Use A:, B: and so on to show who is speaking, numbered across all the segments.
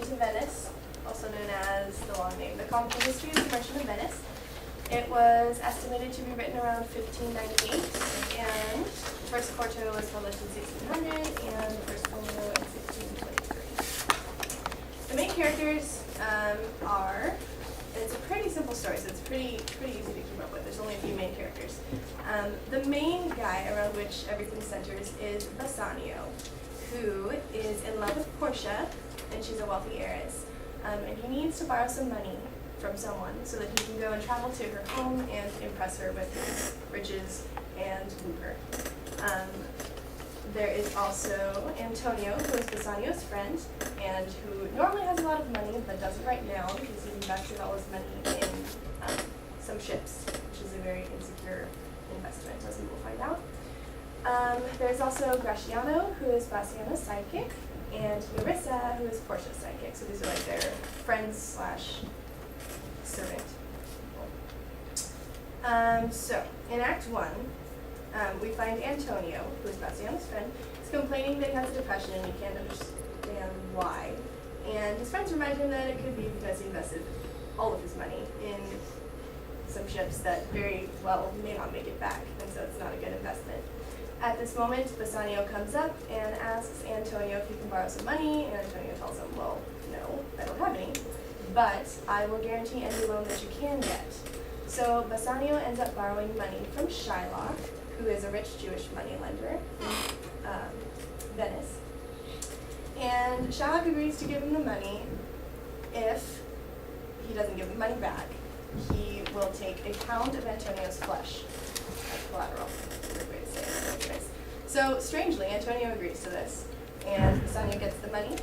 A: to Venice, also known as the long name, The Comical History of the Merchant of Venice. It was estimated to be written around 1598, and the first quarto was published in 1600, and the first folio in 1623. The main characters are, it's a pretty simple story, so it's pretty easy to keep up with. There's only a few main characters. The main guy around which everything centers is Bassanio, who is in love with Portia, and she's a wealthy heiress. And he needs to borrow some money from someone so that he can go and travel to her home and impress her with his riches and woo her. There is also Antonio, who is Bassanio's friend, and who normally has a lot of money, but doesn't right now because he invested all his money in some ships, which is a very insecure investment, as we will find out. There's also Gratiano, who is Bassiano's sidekick, and Nerissa, who is Portia's sidekick. So these are like their friends slash servant people. So in Act 1, we find Antonio, who is Bassiano's friend, is complaining that he has a depression and he can't understand why. And his friends remind him that it could be because he invested all of his money in some ships that very well may not make it back, and so it's not a good investment. At this moment, Bassanio comes up and asks Antonio if he can borrow some money, and Antonio tells him, well, no, I don't have any, but I will guarantee any loan that you can get. So Bassanio ends up borrowing money from Shylock, who is a rich Jewish moneylender in Venice. And Shylock agrees to give him the money. If he doesn't give the money back, he will take a pound of Antonio's flesh as collateral. So strangely, Antonio agrees to this, and Bassanio gets the money.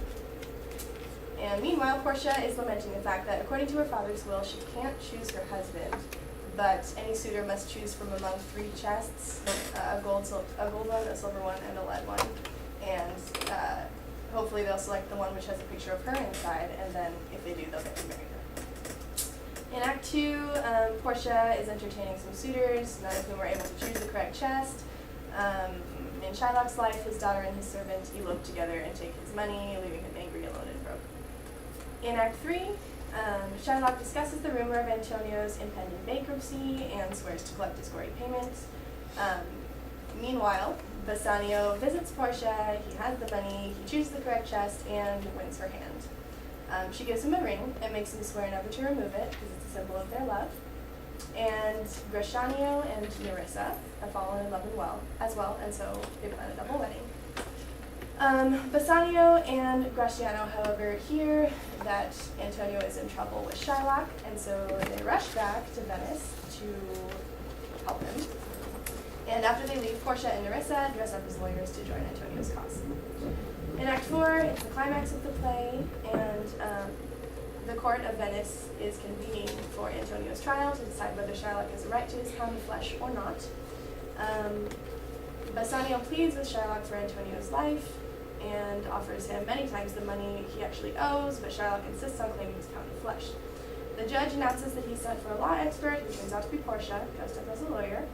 A: And meanwhile, Portia is lamenting the fact that according to her father's will, she can't choose her husband, but any suitor must choose from among 3 chests, a gold one, a silver one, and a lead one. And hopefully they'll select the one which has a picture of her inside, and then if they do, they'll get to marry her. In Act 2, Portia is entertaining some suitors, none of whom are able to choose the correct chest. In Shylock's life, his daughter and his servant elope together and take his money, leaving him angry, alone, and broke. In Act 3, Shylock discusses the rumor of Antonio's impending bankruptcy and swears to collect his gory payment. Meanwhile, Bassanio visits Portia, he has the money, he chooses the correct chest, and wins her hand. She gives him a ring and makes him swear never to remove it because it's a symbol of their love. And Gratiano and Nerissa have fallen in love as well, and so they plan a double wedding. Bassanio and Gratiano, however, hear that Antonio is in trouble with Shylock, and so they rush back to Venice to help him. And after they leave, Portia and Nerissa dress up as lawyers to join Antonio's cause. In Act 4, it's the climax of the play, and the court of Venice is convening for Antonio's trial to decide whether Shylock has a right to his pound of flesh or not. Bassanio pleads with Shylock for Antonio's life and offers him many times the money he actually owes, but Shylock insists on claiming his pound of flesh. The judge announces that he sent for a law expert, who turns out to be Portia, dressed up as a lawyer,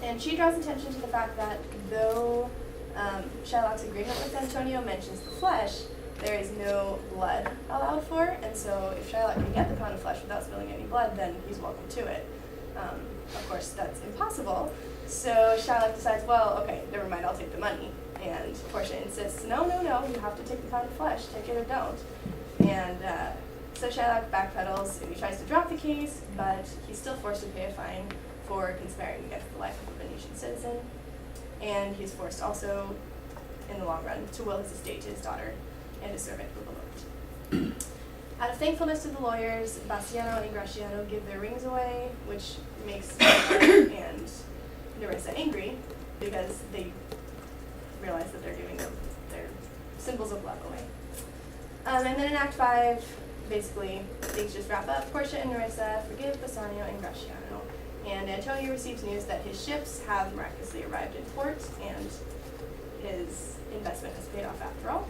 A: and she draws attention to the fact that though Shylock's agreement with Antonio mentions the flesh, there is no blood allowed for, and so if Shylock can get the pound of flesh without spilling any blood, then he's welcome to it. Of course, that's impossible, so Shylock decides, well, okay, never mind, I'll take the money. And Portia insists, no, you have to take the pound of flesh, take it or don't. And so Shylock backpedals and he tries to drop the case, but he's still forced to pay a fine for conspiring against the life of a Venetian citizen. And he's forced also, in the long run, to will his estate to his daughter and his servant who eloped. Out of thankfulness to the lawyers, Bassiano and Gratiano give their rings away, which makes Shylock and Nerissa angry because they realize that they're giving their symbols of love away. And then in Act 5, basically, things just wrap up. Portia and Nerissa forgive Bassanio and Gratiano, and Antonio receives news that his ships have miraculously arrived in port, and his investment has paid off after all.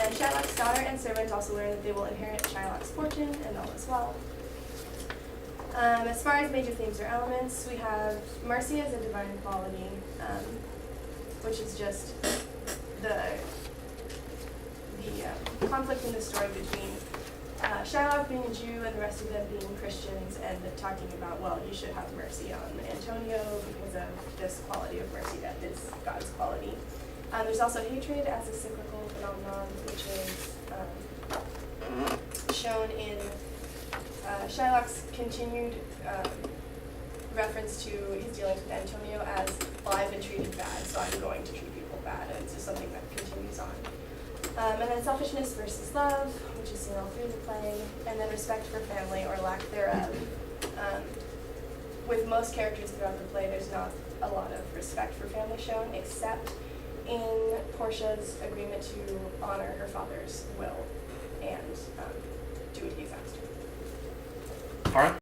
A: And Shylock's daughter and servant also learn that they will inherit Shylock's fortune, and all is well. As far as major themes or elements, we have mercy as a divine quality, which is just the common conflict in the story between Shylock being a Jew and the rest of them being Christians, and talking about, well, you should have mercy on Antonio because of this quality of mercy that is God's quality. There's also hatred as a cyclical phenomenon, which is shown in Shylock's continued reference to his dealings with Antonio as, well, I've been treated bad, so I'm going to treat people bad, and it's just something that continues on. And then selfishness versus love, which is seen all through the play, and then respect for family or lack thereof. With most characters throughout the play, there's not a lot of respect for family shown, except in Portia's agreement to honor her father's will and do what he's asked her.
B: All right.